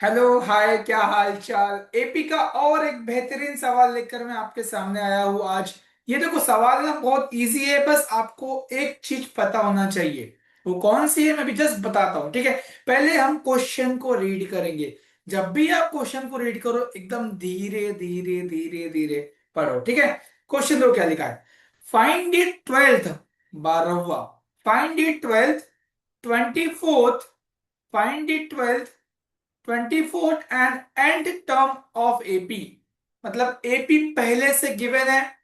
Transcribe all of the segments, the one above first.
Hello hi, क्या हाल चाल। AP का और एक बेहतरीन सवाल लेकर मैं आपके सामने आया हूँ आज। ये देखो, सवाल ना बहुत इजी है, बस आपको एक चीज पता होना चाहिए। वो कौन सी है मैं भी जस्ट बताता हूँ, ठीक है। पहले हम क्वेश्चन को रीड करेंगे। जब भी आप क्वेश्चन को रीड करो, एकदम धीरे धीरे धीरे धीरे पढ़ो, ठीक है। क्वेश्चन दो क्या लिखा है। फाइंड द ट्वेल्थ, 12वां। Find the twelfth, 24th। Find the twelfth, 24th and end term of AP. मतलब एपी पहले से गिवन है,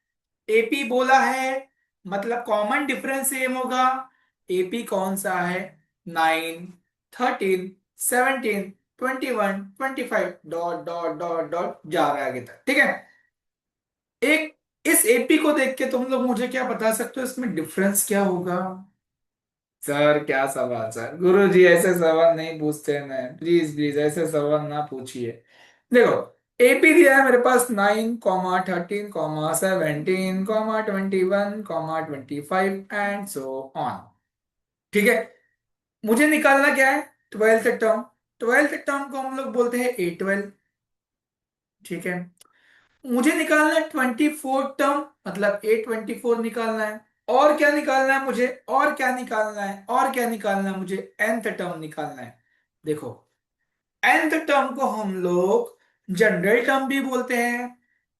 एपी बोला है, मतलब कॉमन डिफरेंस सेम होगा। एपी कौन सा है? 9, 13, 17, 21, 25, डॉट डॉट डॉट डॉट जा रहा है आगे तक, ठीक है। एक इस एपी को देख के तुम लोग मुझे क्या बता सकते हो, इसमें डिफरेंस क्या होगा? सर क्या सवाल, सर गुरु जी ऐसे सवाल नहीं पूछते हैं, मैं प्लीज प्लीज ऐसे सवाल ना पूछिए। देखो, एपी दिया है मेरे पास 9, 13, 17, 21, 25 ठीक है। मुझे निकालना क्या है? Twelfth term. ट्वेल्थ टर्म को हम लोग बोलते हैं A12, ठीक है। मुझे निकालना है 24 टर्म, मतलब A24 निकालना है। और क्या निकालना है मुझे? और क्या निकालना है? और क्या निकालना है मुझे? nth टर्म निकालना है। देखो, nth टर्म को हम लोग जनरल टर्म भी बोलते हैं।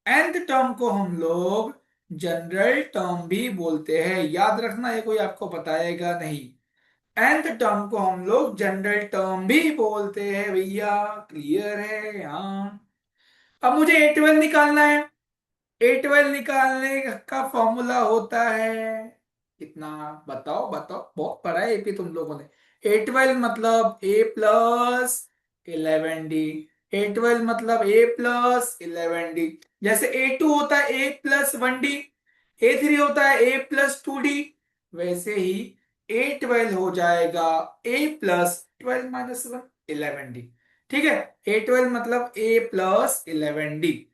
nth टर्म को हम लोग जनरल टर्म भी बोलते हैं, याद रखना, ये कोई आपको बताएगा नहीं। nth टर्म को हम लोग जनरल टर्म भी बोलते हैं भैया। क्लियर है? हाँ। अब मुझे A12 निकालना है। A12 निकालने का फॉर्मूला होता है कितना? बताओ बताओ, बहुत पढ़ा है एपी तुम लोगों ने। A12 मतलब A+11D। A12 मतलब A+11D। जैसे A2 होता है A+1D, A3 होता है A+2D, वैसे ही A12 हो जाएगा A+12 - 1, 11D। ठीक है। A12 मतलब A+11D।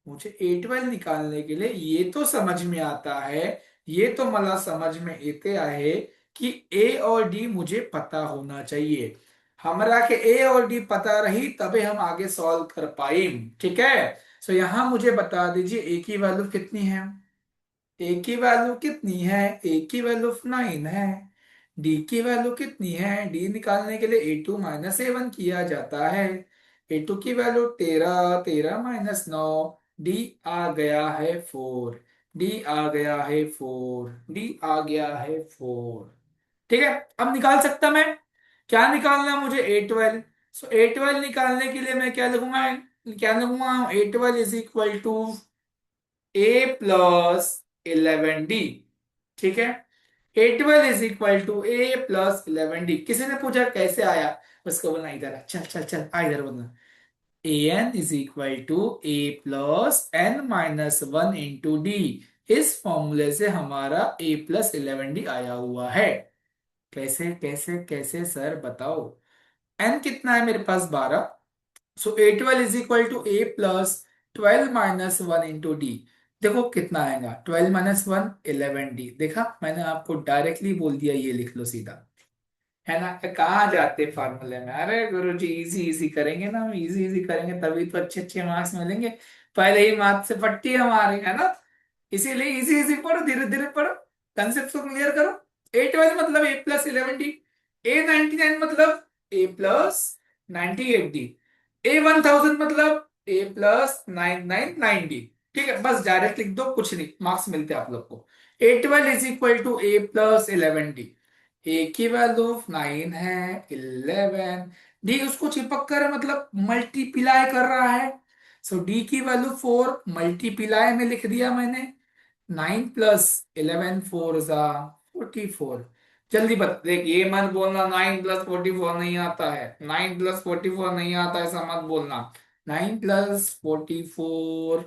मुझे A12 निकालने के लिए ये तो समझ में आता है, ये तो मला समझ में इते आहे कि ए और डी मुझे पता होना चाहिए। हमरा के ए और डी पता रही तबे हम आगे सॉल्व कर पाए, ठीक है। सो यहां मुझे बता दीजिए ए की वैल्यू कितनी है। ए की वैल्यू कितनी है? ए की वैल्यू 9 है। डी की वैल्यू कितनी है? डी निकालने के लिए A2 - A1 किया जाता है। A2 की वैल्यू 13, 13 - 9। डी आ गया है 4। डी आ गया है 4। डी आ गया है 4। ठीक है। अब निकाल सकता मैं। क्या निकालना है मुझे? A12। सो A12 निकालने के लिए मैं क्या लिखूंगा? क्या लिखूंगा? A12 is equal to A+11D। ठीक है। A12 is equal to A+11D। किसी ने पूछा कैसे आया, उसको बोलना इधर आ, चल चल चल आ इधर बोलना। an is equal to A+n - 1 into D. इस फॉर्मूले से हमारा A+11D आया हुआ है। कैसे कैसे कैसे सर बताओ। n कितना है मेरे पास? 12। So A12 is equal to A+12 - 1 into D. देखो कितना आएगा, 12 - 1, 11D। देखा, मैंने आपको डायरेक्टली बोल दिया, ये लिख लो सीधा। है ना? कहाँ जाते फार्मूले में, अरे गुरु जी इजी इजी करेंगे ना, हम इजी इजी करेंगे तभी तो अच्छे अच्छे मार्क्स मिलेंगे। पहले ही मार्क्स से फट्टी है हमारी, है ना। इसीलिए इजी इजी पढ़ो, धीरे धीरे पढ़ो, कंसेप्ट को क्लियर करो। A12 मतलब A+11D। A99 मतलब A+98D। A1000 मतलब A+999D। ठीक है, बस डायरेक्ट लिख दो, कुछ नहीं, मार्क्स मिलते हैं आप लोग को। A12 is equal to A+11D। ए की वैल्यू 9 है, 11। डी उसको चिपक कर मतलब मल्टीप्लाई कर रहा है। सो डी की वैल्यू 4, मल्टीप्लाई में लिख दिया मैंने। 9 + 11 4 = 44। जल्दी बता, देख ये मत बोलना 9 + 44 नहीं आता है, 9 + 44 नहीं आता है, ऐसा मत बोलना। 9 + 44,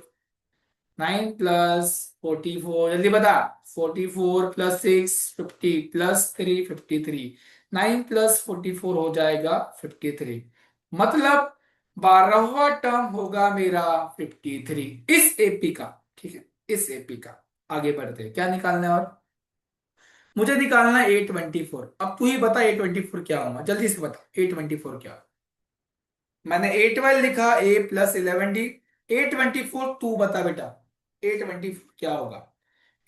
9 + 44, जल्दी बता। 44 + 6 50 + 3 53। 9 + 44 हो जाएगा 53। मतलब 12वां टर्म होगा मेरा 53 इस एपी का। ठीक है, इस एपी का। आगे बढ़ते हैं, क्या निकालना है और? मुझे निकालना है A24। अब तू ही बता A24 क्या होगा, जल्दी से बता A24 क्या होगा। मैंने A12 लिखा, A+11D। A24 तू बता बेटा, A24 क्या होगा?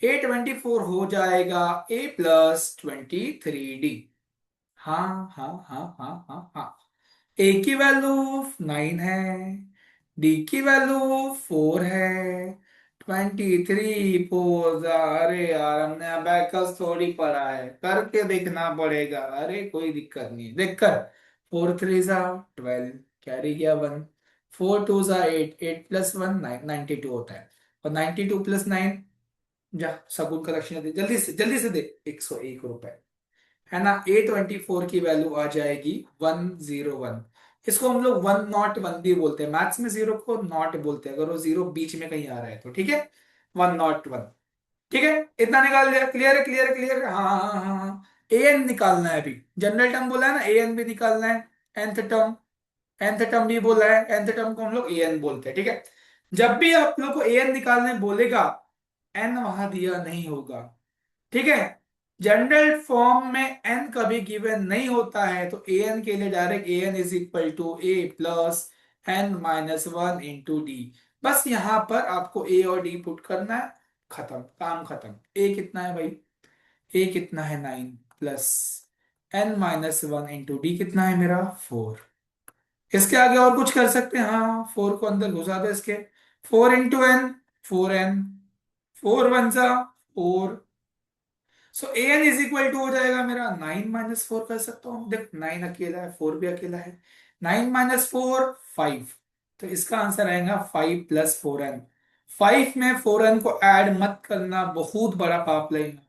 A24 हो जाएगा A+23D। हाँ हाँ हाँ हाँ हाँ हाँ। ए की वैल्यू 9 है, डी की वैल्यू 4 है। 23 4, अरे यार हमने अबेकस थोड़ी पढ़ा है, करके देखना पड़ेगा। अरे कोई दिक्कत नहीं, देख कर। 4 3 12, कैरी गया 1। 4 2 8, 8+1 9, 92 होता है। और 92 + 9, जा शगुन का दक्षिणा दे, जल्दी से दे। 101 रुपए, है ना। A24 की वैल्यू आ जाएगी 101। इसको हम लोग 101 भी बोलते हैं, मैथ्स में जीरो को नॉट बोलते हैं अगर वो जीरो बीच में कहीं आ रहा है तो, ठीक है। 101। ठीक है, इतना निकाल लिया। क्लियर है, क्लियर है, क्लियर है। हाँ हाँ हाँ हाँ। an निकालना है अभी, जनरल टर्म बोला है ना, an भी निकालना है। nth टर्म, nth टर्म भी बोला है, nth टर्म को हम लोग an बोलते हैं, ठीक है। जब भी आप लोग को an निकालने बोलेगा, n वहां दिया नहीं होगा, ठीक है। जनरल फॉर्म में एन कभी गिवन नहीं होता है, तो ए एन के लिए direct A N is equal to A+n-1 × D। बस यहां पर आपको ए और डी पुट करना है, खत्म, काम खत्म। ए कितना है भाई? ए कितना है? 9, +n-1 × D कितना है मेरा? 4। इसके आगे और कुछ कर सकते हैं? हाँ, 4 को अंदर घुसा दो इसके। 4 × n, 4n। 4 1 4। So A N is equal to हो जाएगा मेरा 9 - 4, कर सकता हूँ। देख 9 अकेला है, 4 भी अकेला है। 9 - 4 5। तो इसका आंसर आएगा 5 + 4n। 5 में 4n को ऐड मत करना, बहुत बड़ा पाप लगेगा।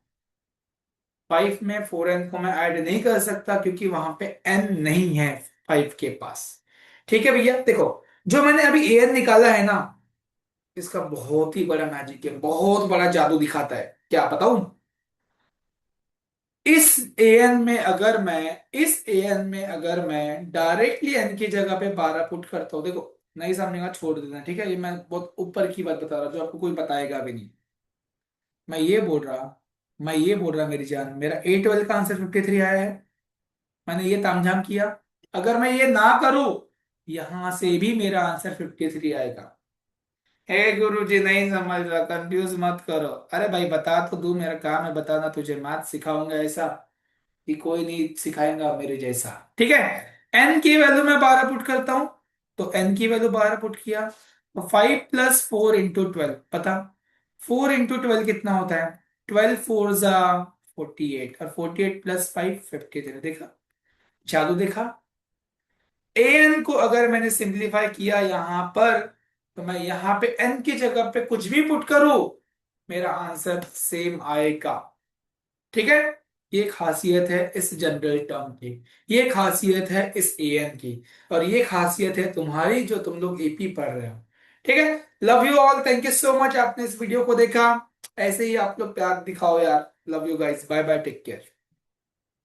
5 में 4n को मैं ऐड नहीं कर सकता क्योंकि वहां पे n नहीं है 5 के पास। ठीक है भैया, देखो जो मैंने अभी ए एन निकाला है ना, इसका बहुत ही बड़ा मैजिक है, बहुत बड़ा जादू दिखाता है। क्या बताऊं? इस एन में अगर मैं इस एन में अगर मैं डायरेक्टली एन की जगह पे 12 पुट करता हूं, देखो नहीं समझेगा छोड़ देना, ठीक है। ये मैं बहुत ऊपर की बात बता रहा हूं जो आपको कोई बताएगा भी नहीं। मैं ये बोल रहा मेरी जान, मेरा A12 का आंसर 53 आया है। मैंने ये तामझाम किया। अगर मैं ये ना करूं, यहां से भी मेरा आंसर 53 आएगा। हे गुरु जी, नहीं समझ रहा, कंफ्यूज मत करो। अरे भाई बता तो दूं, मेरा काम है बताना तुझे, मैथ सिखाऊंगा ऐसा कि कोई नहीं सिखाएगा मेरे जैसा, ठीक है। एन की वैल्यू मैं 12 पुट करता हूं, तो एन की वैल्यू 12 पुट किया। तो 5 + 4 × 12 पता। 4 × 12 कितना होता है? 12 4 = 48, और 48 + 5 53। देखा जादू, देखा। एन को अगर मैंने सिंप्लीफाई किया यहां पर, तो मैं यहां पे एन की जगह पे कुछ भी पुट करूं, मेरा आंसर सेम आएगा, ठीक है। ये खासियत है इस जनरल टर्म की, ये खासियत है इस एन की, और ये खासियत है तुम्हारी जो तुम लोग एपी पढ़ रहे हो, ठीक है। Love you all, thank you so much आपने इस वीडियो को देखा। ऐसे ही आप लोग प्यार दिखाओ यार। Love you guys, bye bye, take care.